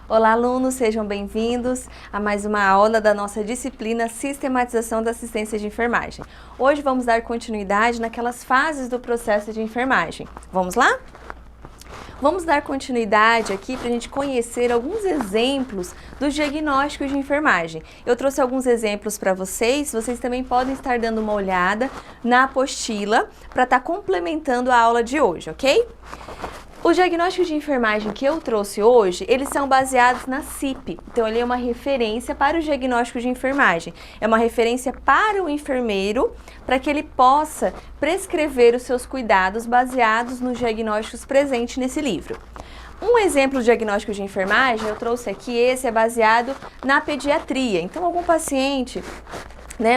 Olá, alunos, sejam bem-vindos a mais uma aula da nossa disciplina Sistematização da Assistência de Enfermagem. Hoje vamos dar continuidade naquelas fases do processo de enfermagem. Vamos lá? Vamos dar continuidade aqui para a gente conhecer alguns exemplos dos diagnósticos de enfermagem. Eu trouxe alguns exemplos para vocês também podem estar dando uma olhada na apostila para estar complementando a aula de hoje, ok? Os diagnósticos de enfermagem que eu trouxe hoje, eles são baseados na CIP. Então, ele é uma referência para os diagnósticos de enfermagem. É uma referência para o enfermeiro, para que ele possa prescrever os seus cuidados baseados nos diagnósticos presentes nesse livro. Um exemplo de diagnóstico de enfermagem, eu trouxe aqui, esse é baseado na pediatria. Então, algum paciente,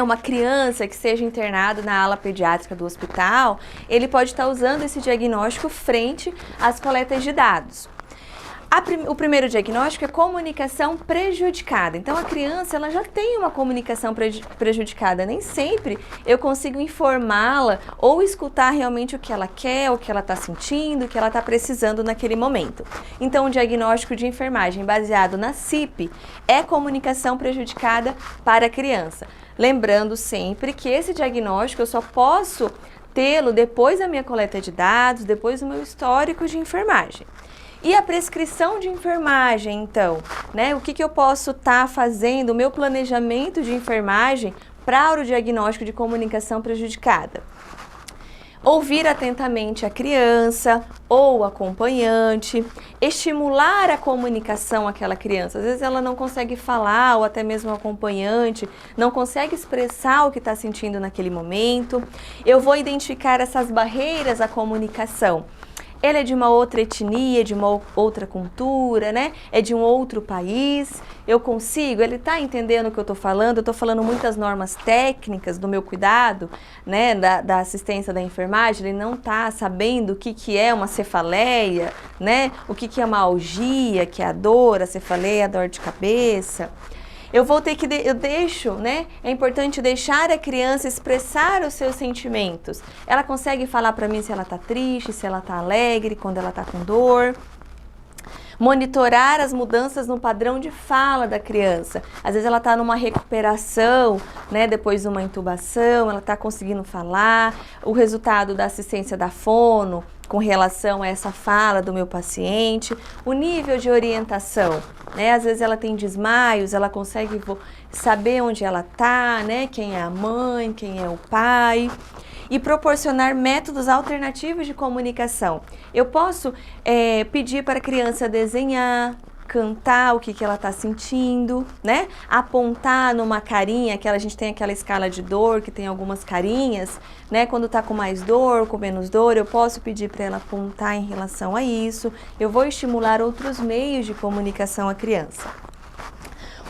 uma criança que seja internado na ala pediátrica do hospital, ele pode estar usando esse diagnóstico frente às coletas de dados. O primeiro diagnóstico é comunicação prejudicada. Então, a criança ela já tem uma comunicação prejudicada. Nem sempre eu consigo informá-la ou escutar realmente o que ela quer, o que ela está sentindo, o que ela está precisando naquele momento. Então, o diagnóstico de enfermagem baseado na CIP é comunicação prejudicada para a criança. Lembrando sempre que esse diagnóstico eu só posso tê-lo depois da minha coleta de dados, depois do meu histórico de enfermagem. E a prescrição de enfermagem, então, o que eu posso estar fazendo, o meu planejamento de enfermagem para o diagnóstico de comunicação prejudicada? Ouvir atentamente a criança ou o acompanhante, estimular a comunicação àquela criança. Às vezes ela não consegue falar, ou até mesmo o acompanhante não consegue expressar o que está sentindo naquele momento. Eu vou identificar essas barreiras à comunicação. Ele é de uma outra etnia, de uma outra cultura, É de um outro país. Eu consigo? Ele está entendendo o que eu estou falando? Eu estou falando muitas normas técnicas do meu cuidado, da assistência da enfermagem. Ele não está sabendo o que é uma cefaleia, O que é uma algia, que é a dor, a cefaleia, a dor de cabeça. Eu deixo, É importante deixar a criança expressar os seus sentimentos. Ela consegue falar para mim se ela está triste, se ela está alegre, quando ela está com dor. Monitorar as mudanças no padrão de fala da criança. Às vezes ela está numa recuperação, depois de uma intubação, ela está conseguindo falar. O resultado da assistência da fono com relação a essa fala do meu paciente. O nível de orientação, Às vezes ela tem desmaios, ela consegue saber onde ela está, Quem é a mãe, quem é o pai. E proporcionar métodos alternativos de comunicação. Eu posso pedir para a criança desenhar, cantar o que ela está sentindo, Apontar numa carinha, a gente tem aquela escala de dor, que tem algumas carinhas, Quando está com mais dor, com menos dor, eu posso pedir para ela apontar em relação a isso. Eu vou estimular outros meios de comunicação à criança.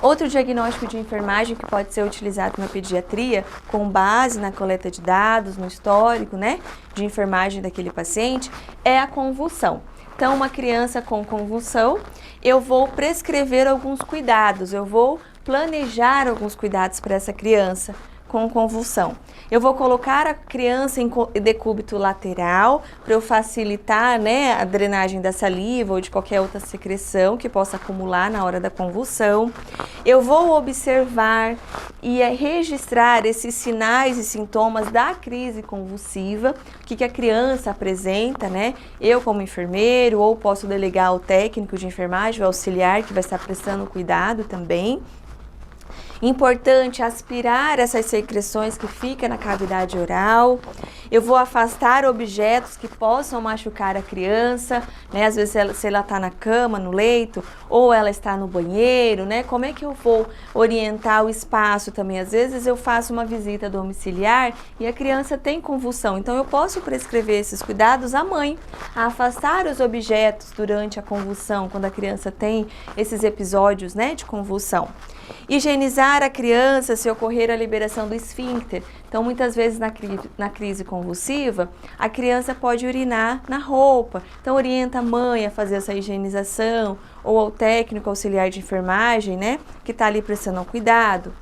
Outro diagnóstico de enfermagem que pode ser utilizado na pediatria, com base na coleta de dados, no histórico, de enfermagem daquele paciente, é a convulsão. Então, uma criança com convulsão, eu vou prescrever alguns cuidados, eu vou planejar alguns cuidados para essa criança com convulsão. Eu vou colocar a criança em decúbito lateral para eu facilitar, a drenagem da saliva ou de qualquer outra secreção que possa acumular na hora da convulsão. Eu vou observar e registrar esses sinais e sintomas da crise convulsiva, o que a criança apresenta, Eu como enfermeiro, ou posso delegar ao técnico de enfermagem, o auxiliar que vai estar prestando cuidado também. Importante aspirar essas secreções que ficam na cavidade oral. Eu vou afastar objetos que possam machucar a criança, Às vezes se ela está na cama, no leito, ou ela está no banheiro, Como é que eu vou orientar o espaço também? Às vezes eu faço uma visita domiciliar e a criança tem convulsão, então eu posso prescrever esses cuidados à mãe, a afastar os objetos durante a convulsão, quando a criança tem esses episódios, de convulsão. Higienizar a criança se ocorrer a liberação do esfíncter. Então, muitas vezes na crise convulsiva, a criança pode urinar na roupa. Então, orienta a mãe a fazer essa higienização, ou ao técnico auxiliar de enfermagem, né, que está ali prestando um cuidado,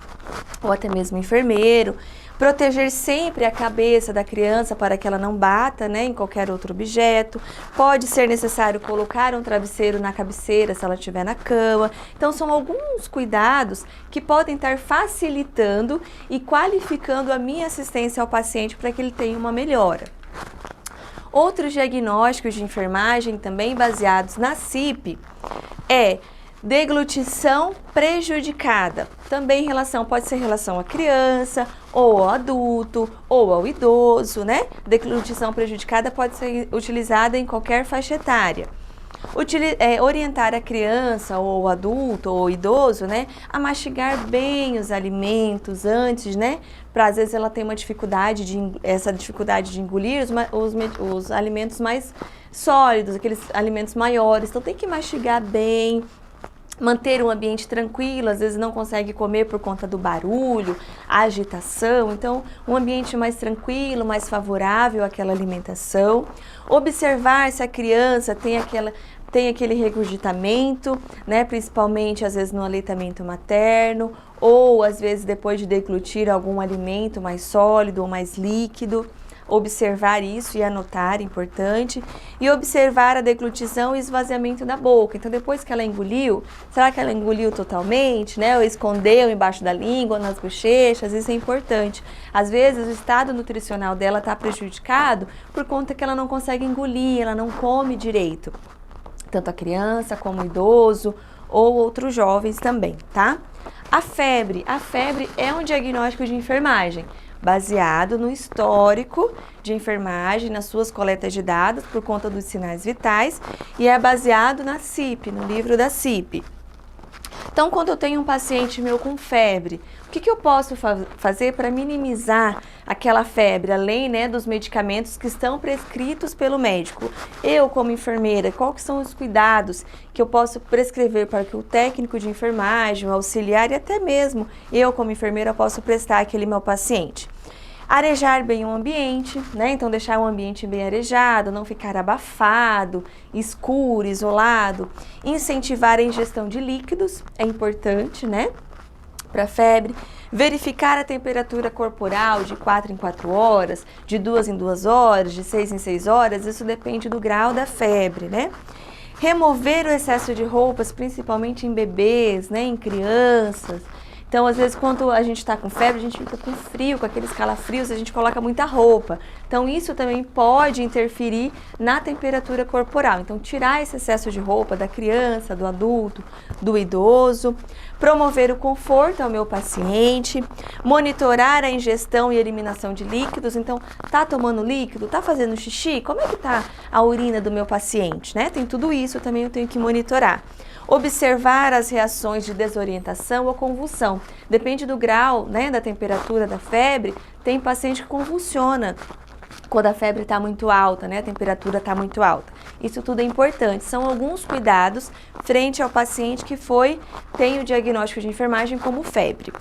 ou até mesmo enfermeiro. Proteger sempre a cabeça da criança para que ela não bata, né, em qualquer outro objeto. Pode ser necessário colocar um travesseiro na cabeceira se ela estiver na cama. Então, são alguns cuidados que podem estar facilitando e qualificando a minha assistência ao paciente para que ele tenha uma melhora. Outros diagnósticos de enfermagem, também baseados na CIP, é deglutição prejudicada. Também pode ser em relação à criança, ou ao adulto, ou ao idoso, né? Deglutição prejudicada pode ser utilizada em qualquer faixa etária. Orientar a criança, ou o adulto, ou o idoso, né, a mastigar bem os alimentos antes, né? Para às vezes ela tem uma dificuldade de engolir os alimentos mais sólidos, aqueles alimentos maiores. Então tem que mastigar bem. Manter um ambiente tranquilo, às vezes não consegue comer por conta do barulho, a agitação, então um ambiente mais tranquilo, mais favorável àquela alimentação. Observar se a criança tem aquele regurgitamento, né, principalmente às vezes no aleitamento materno, ou às vezes depois de deglutir algum alimento mais sólido ou mais líquido. Observar isso e anotar, importante. E observar a deglutição e esvaziamento da boca. Então, depois que ela engoliu, será que ela engoliu totalmente, né? Ou escondeu embaixo da língua, nas bochechas? Isso é importante. Às vezes, o estado nutricional dela está prejudicado por conta que ela não consegue engolir, ela não come direito. Tanto a criança como o idoso ou outros jovens também, tá? A febre é um diagnóstico de enfermagem, baseado no histórico de enfermagem, nas suas coletas de dados por conta dos sinais vitais, e é baseado na CIP, no livro da CIP. Então, quando eu tenho um paciente meu com febre, o que eu posso fazer para minimizar aquela febre, além, né, dos medicamentos que estão prescritos pelo médico? Eu, como enfermeira, quais são os cuidados que eu posso prescrever para que o técnico de enfermagem, o auxiliar e até mesmo eu, como enfermeira, posso prestar àquele meu paciente? Arejar bem o ambiente, né? Então deixar o ambiente bem arejado, não ficar abafado, escuro, isolado. Incentivar a ingestão de líquidos, é importante, né? Para febre. Verificar a temperatura corporal de 4 em 4 horas, de 2 em 2 horas, de 6 em 6 horas, isso depende do grau da febre, né? Remover o excesso de roupas, principalmente em bebês, né? Em crianças. Então, às vezes, quando a gente está com febre, a gente fica com frio, com aqueles calafrios, a gente coloca muita roupa. Então, isso também pode interferir na temperatura corporal. Então, tirar esse excesso de roupa da criança, do adulto, do idoso. Promover o conforto ao meu paciente. Monitorar a ingestão e eliminação de líquidos. Então, tá tomando líquido? Tá fazendo xixi? Como é que tá a urina do meu paciente, né? Tem tudo isso, também eu tenho que monitorar. Observar as reações de desorientação ou convulsão. Depende do grau, né, da temperatura da febre, tem paciente que convulsiona quando a febre está muito alta, né, a temperatura está muito alta. Isso tudo é importante. São alguns cuidados frente ao paciente que tem o diagnóstico de enfermagem como febre.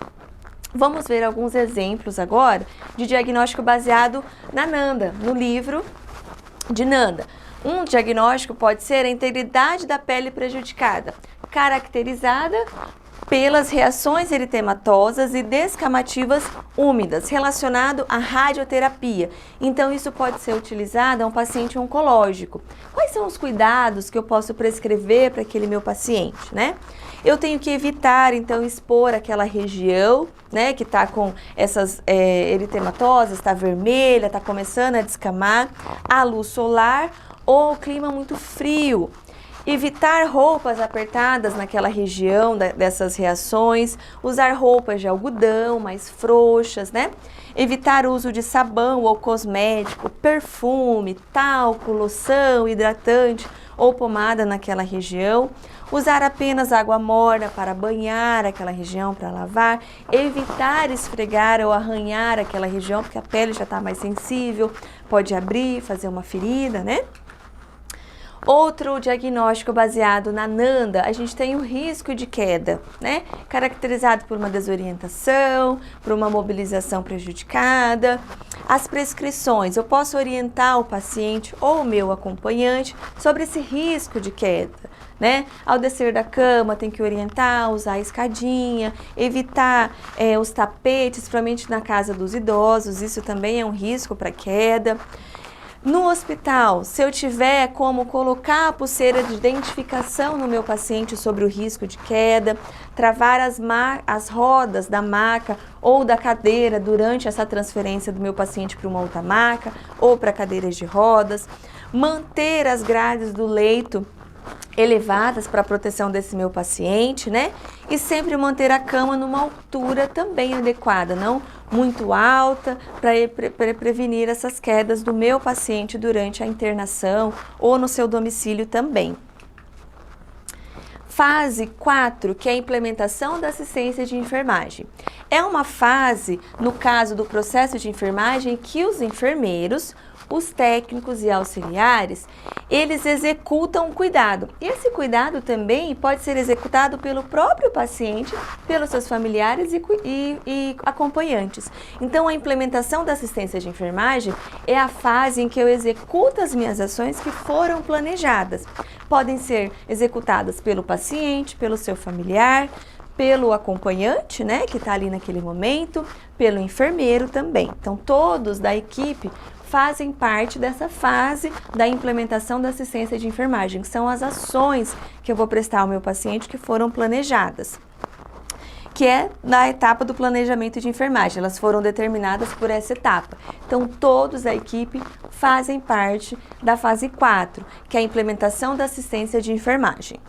Vamos ver alguns exemplos agora de diagnóstico baseado na Nanda, no livro de Nanda. Um diagnóstico pode ser a integridade da pele prejudicada, caracterizada pelas reações eritematosas e descamativas úmidas, relacionado à radioterapia. Então, isso pode ser utilizado a um paciente oncológico. Quais são os cuidados que eu posso prescrever para aquele meu paciente, né? Eu tenho que evitar, então, expor aquela região, né, que está com essas eritematosas, está vermelha, está começando a descamar, à luz solar ou clima muito frio. Evitar roupas apertadas naquela região dessas reações, usar roupas de algodão mais frouxas, né? Evitar o uso de sabão ou cosmético, perfume, talco, loção, hidratante ou pomada naquela região. Usar apenas água morna para banhar aquela região, para lavar. Evitar esfregar ou arranhar aquela região, porque a pele já está mais sensível, pode abrir, fazer uma ferida, né? Outro diagnóstico baseado na Nanda, a gente tem o risco de queda, né? Caracterizado por uma desorientação, por uma mobilização prejudicada. As prescrições, eu posso orientar o paciente ou o meu acompanhante sobre esse risco de queda, né? Ao descer da cama, tem que orientar, usar a escadinha, evitar os tapetes, principalmente na casa dos idosos, isso também é um risco para queda. No hospital, se eu tiver como colocar a pulseira de identificação no meu paciente sobre o risco de queda, travar as rodas da maca ou da cadeira durante essa transferência do meu paciente para uma outra maca ou para cadeiras de rodas, manter as grades do leito elevadas para a proteção desse meu paciente, né? E sempre manter a cama numa altura também adequada, não muito alta, para prevenir essas quedas do meu paciente durante a internação ou no seu domicílio também. Fase 4, que é a implementação da assistência de enfermagem. É uma fase, no caso do processo de enfermagem, que os enfermeiros, os técnicos e auxiliares, eles executam o cuidado. E esse cuidado também pode ser executado pelo próprio paciente, pelos seus familiares e acompanhantes. Então, a implementação da assistência de enfermagem é a fase em que eu executo as minhas ações que foram planejadas. Podem ser executadas pelo paciente, pelo seu familiar, pelo acompanhante, né, que está ali naquele momento, pelo enfermeiro também. Então, todos da equipe fazem parte dessa fase da implementação da assistência de enfermagem, que são as ações que eu vou prestar ao meu paciente que foram planejadas, que é na etapa do planejamento de enfermagem, elas foram determinadas por essa etapa. Então, todos da equipe fazem parte da fase 4, que é a implementação da assistência de enfermagem.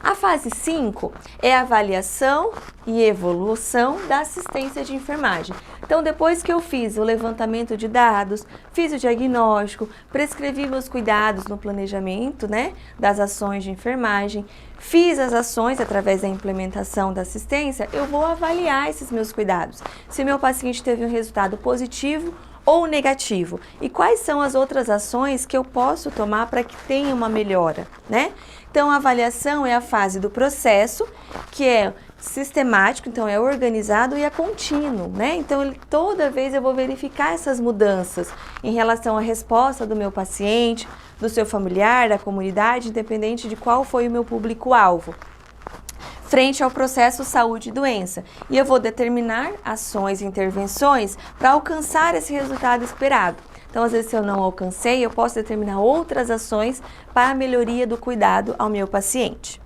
A fase 5 é a avaliação e evolução da assistência de enfermagem. Então, depois que eu fiz o levantamento de dados, fiz o diagnóstico, prescrevi meus cuidados no planejamento, né, das ações de enfermagem, fiz as ações através da implementação da assistência, eu vou avaliar esses meus cuidados. Se meu paciente teve um resultado positivo ou negativo, e quais são as outras ações que eu posso tomar para que tenha uma melhora, né? Então, a avaliação é a fase do processo, que é sistemático, então é organizado e é contínuo, né? Então, toda vez eu vou verificar essas mudanças em relação à resposta do meu paciente, do seu familiar, da comunidade, independente de qual foi o meu público-alvo, frente ao processo saúde e doença. E eu vou determinar ações e intervenções para alcançar esse resultado esperado. Então, às vezes, se eu não alcancei, eu posso determinar outras ações para a melhoria do cuidado ao meu paciente.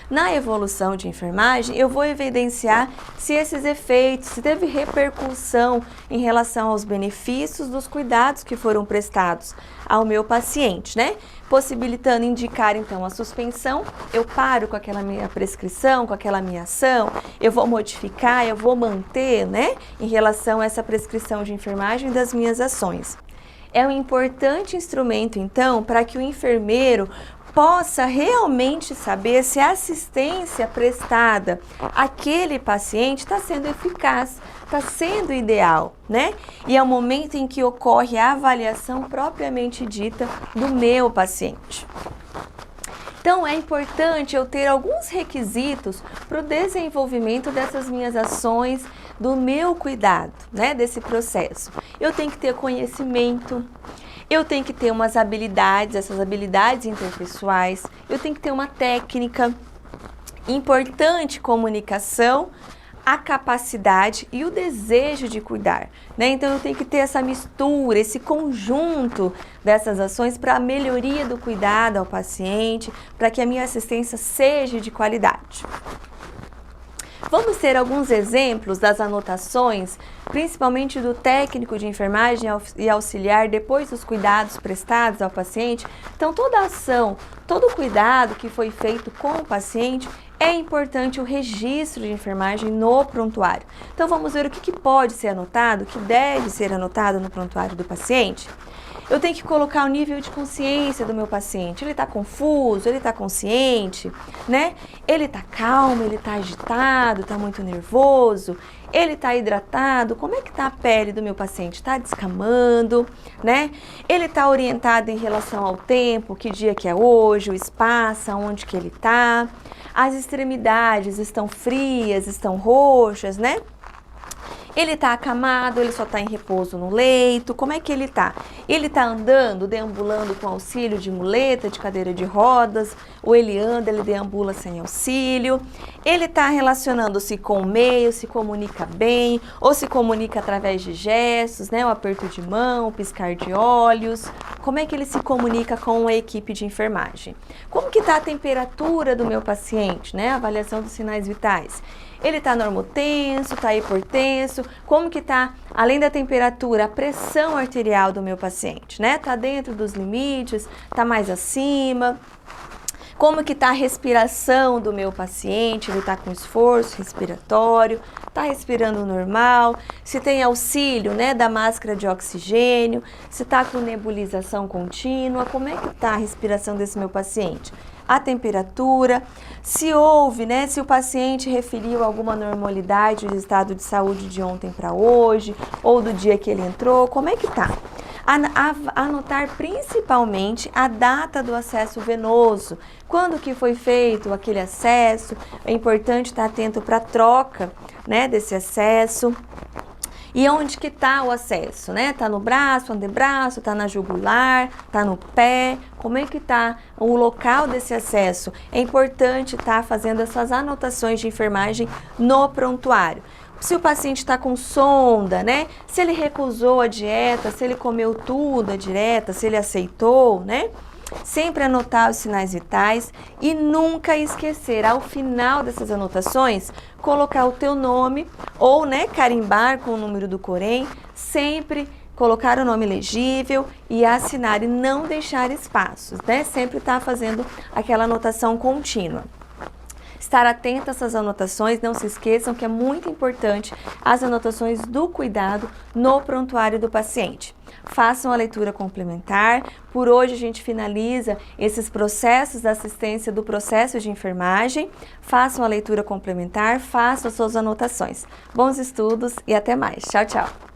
Na evolução de enfermagem, eu vou evidenciar se esses efeitos, se teve repercussão em relação aos benefícios dos cuidados que foram prestados ao meu paciente, né? Possibilitando indicar, então, a suspensão, eu paro com aquela minha prescrição, com aquela minha ação, eu vou modificar, eu vou manter, né? Em relação a essa prescrição de enfermagem das minhas ações. É um importante instrumento, então, para que o enfermeiro possa realmente saber se a assistência prestada àquele paciente está sendo eficaz, está sendo ideal, né? E é o momento em que ocorre a avaliação propriamente dita do meu paciente. Então, é importante eu ter alguns requisitos para o desenvolvimento dessas minhas ações, do meu cuidado, né, desse processo. Eu tenho que ter conhecimento, eu tenho que ter umas habilidades, essas habilidades interpessoais, eu tenho que ter uma técnica, importante comunicação, a capacidade e o desejo de cuidar, né? Então, eu tenho que ter essa mistura, esse conjunto dessas ações para a melhoria do cuidado ao paciente, para que a minha assistência seja de qualidade. Vamos ter alguns exemplos das anotações, principalmente do técnico de enfermagem e auxiliar depois dos cuidados prestados ao paciente. Então, toda ação, todo cuidado que foi feito com o paciente, é importante o registro de enfermagem no prontuário. Então, vamos ver o que pode ser anotado, o que deve ser anotado no prontuário do paciente. Eu tenho que colocar o nível de consciência do meu paciente. Ele está confuso, ele está consciente, né? Ele está calmo, ele está agitado, está muito nervoso, ele está hidratado. Como é que está a pele do meu paciente? Está descamando, né? Ele está orientado em relação ao tempo, que dia que é hoje, o espaço, onde que ele está. As extremidades estão frias, estão roxas, né? Ele está acamado, ele só está em repouso no leito, como é que ele está? Ele está andando, deambulando com auxílio de muleta, de cadeira de rodas, ou ele anda, ele deambula sem auxílio? Ele está relacionando-se com o meio, se comunica bem, ou se comunica através de gestos, né? O aperto de mão, o piscar de olhos. Como é que ele se comunica com a equipe de enfermagem? Como que está a temperatura do meu paciente, né? A avaliação dos sinais vitais. Ele está normotenso, está hipertenso? Como que está, além da temperatura, a pressão arterial do meu paciente, né? Está dentro dos limites, está mais acima? Como que está a respiração do meu paciente? Ele está com esforço respiratório? Está respirando normal? Se tem auxílio, né, da máscara de oxigênio? Se está com nebulização contínua? Como é que está a respiração desse meu paciente? A temperatura, se houve, né, se o paciente referiu alguma normalidade do estado de saúde de ontem para hoje, ou do dia que ele entrou, como é que tá? Anotar principalmente a data do acesso venoso, quando que foi feito aquele acesso, é importante estar atento para a troca, né, desse acesso. E onde que está o acesso, né? Tá no braço, antebraço, tá na jugular, tá no pé, como é que tá o local desse acesso? É importante estar fazendo essas anotações de enfermagem no prontuário. Se o paciente está com sonda, né? Se ele recusou a dieta, se ele comeu tudo a dieta, se ele aceitou, né? Sempre anotar os sinais vitais e nunca esquecer, ao final dessas anotações, colocar o teu nome ou, né, carimbar com o número do Corém, sempre colocar o nome legível e assinar e não deixar espaços, né? Sempre estar fazendo aquela anotação contínua. Estar atento a essas anotações, não se esqueçam que é muito importante as anotações do cuidado no prontuário do paciente. Façam a leitura complementar. Por hoje a gente finaliza esses processos da assistência do processo de enfermagem. Façam a leitura complementar, façam as suas anotações. Bons estudos e até mais. Tchau, tchau!